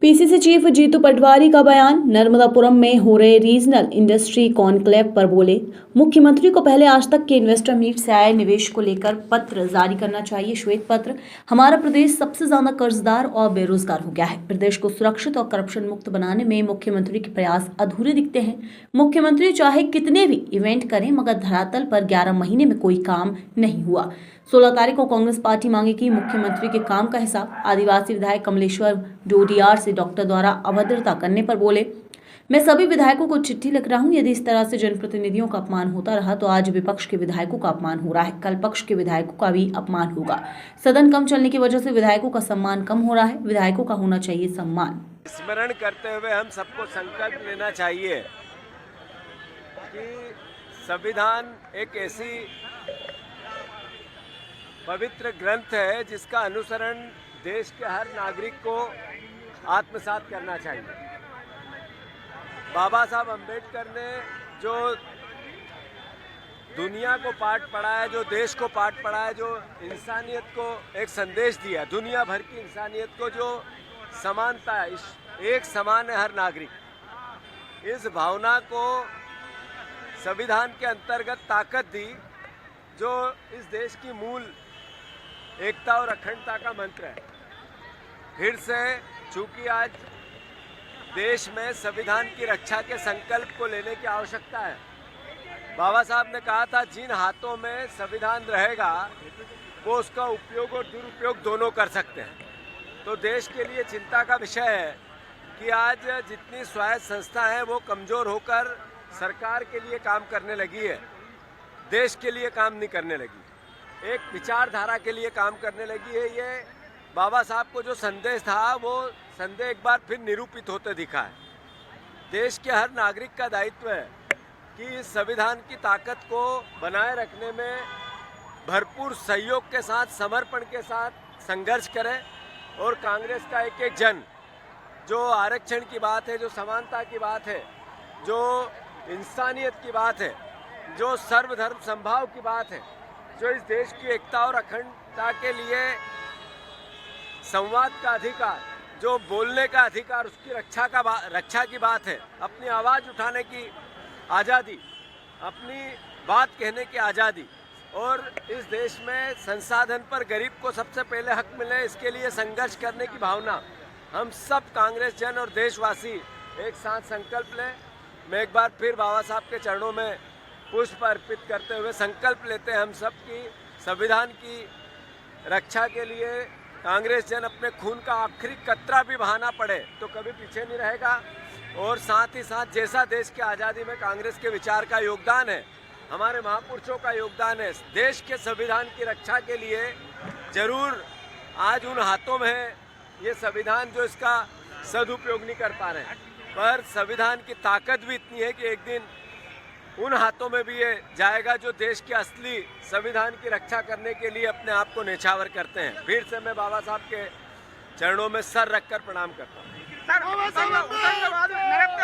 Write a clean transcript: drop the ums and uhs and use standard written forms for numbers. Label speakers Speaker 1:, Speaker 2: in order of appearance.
Speaker 1: PCC chief Jitu Patwari का बयान। नर्मदापुरम में हो रहे रीजनल इंडस्ट्री कॉन्क्लेव पर बोले मुख्यमंत्री को पहले आज तक के इन्वेस्टर मीट से आए निवेश को लेकर पत्र जारी करना चाहिए। श्वेत पत्र। हमारा प्रदेश सबसे ज्यादा कर्जदार और बेरोजगार हो गया है। प्रदेश को सुरक्षित और करप्शन मुक्त बनाने में मुख्यमंत्री के प्रयास अधूरे दिखते हैं। मुख्यमंत्री चाहे कितने भी इवेंट करें मगर धरातल पर 11 महीने में कोई काम नहीं हुआ। 16 तारीख को कांग्रेस पार्टी मांगेगी मुख्यमंत्री के काम का हिसाब। आदिवासी विधायक कमलेश्वर डोडियार से डॉक्टर द्वारा अभद्रता करने पर बोले, मैं सभी विधायकों को चिट्ठी लिख रहा हूं। यदि इस तरह से जनप्रतिनिधियों का अपमान होता रहा तो आज विपक्ष के विधायकों का अपमान हो रहा है, कल पक्ष के विधायकों का भी अपमान होगा। सदन कम चलने की वजह से विधायकों का सम्मान कम हो रहा है। विधायकों का होना चाहिए सम्मान।
Speaker 2: स्मरण करते हुए हम सबको संकल्प लेना चाहिए कि संविधान एक ऐसी पवित्र ग्रंथ है जिसका अनुसरण देश के हर नागरिक को आत्मसात करना चाहिए। बाबा साहब अम्बेडकर ने जो दुनिया को पाठ पढ़ाया, जो देश को पाठ पढ़ाया, जो इंसानियत को एक संदेश दिया, दुनिया भर की इंसानियत को जो समानता है, एक समान है हर नागरिक, इस भावना को संविधान के अंतर्गत ताकत दी, जो इस देश की मूल एकता और अखंडता का मंत्र है। फिर से चूंकि आज देश में संविधान की रक्षा के संकल्प को लेने की आवश्यकता है। बाबा साहब ने कहा था जिन हाथों में संविधान रहेगा वो उसका उपयोग और दुरुपयोग दोनों कर सकते हैं। तो देश के लिए चिंता का विषय है कि आज जितनी स्वायत्त संस्था है वो कमज़ोर होकर सरकार के लिए काम करने लगी है, देश के लिए काम नहीं करने लगी, एक विचारधारा के लिए काम करने लगी है। ये बाबा साहब को जो संदेश था वो संदेश एक बार फिर निरूपित होते दिखा है। देश के हर नागरिक का दायित्व है कि इस संविधान की ताकत को बनाए रखने में भरपूर सहयोग के साथ, समर्पण के साथ संघर्ष करें। और कांग्रेस का एक एक जन जो आरक्षण की बात है, जो समानता की बात है, जो इंसानियत की बात है, जो सर्वधर्म समभाव की बात है, जो इस देश की एकता और अखंडता के लिए संवाद का अधिकार, जो बोलने का अधिकार, उसकी रक्षा की बात है, अपनी आवाज़ उठाने की आज़ादी, अपनी बात कहने की आज़ादी, और इस देश में संसाधन पर गरीब को सबसे पहले हक मिले, इसके लिए संघर्ष करने की भावना हम सब कांग्रेस जन और देशवासी एक साथ संकल्प लें। मैं एक बार फिर बाबा साहब के चरणों में पुष्प अर्पित करते हुए संकल्प लेते हैं हम सब की संविधान की रक्षा के लिए कांग्रेस जन अपने खून का आखिरी कतरा भी बहाना पड़े तो कभी पीछे नहीं रहेगा। और साथ ही साथ जैसा देश की आज़ादी में कांग्रेस के विचार का योगदान है, हमारे महापुरुषों का योगदान है, देश के संविधान की रक्षा के लिए जरूर आज उन हाथों में है ये संविधान जो इसका सदुपयोग नहीं कर पा रहे हैं, पर संविधान की ताकत भी इतनी है कि एक दिन उन हाथों में भी ये जाएगा जो देश के असली संविधान की रक्षा करने के लिए अपने आप को न्यौछावर करते हैं। फिर से मैं बाबा साहब के चरणों में सर रखकर प्रणाम करता हूँ।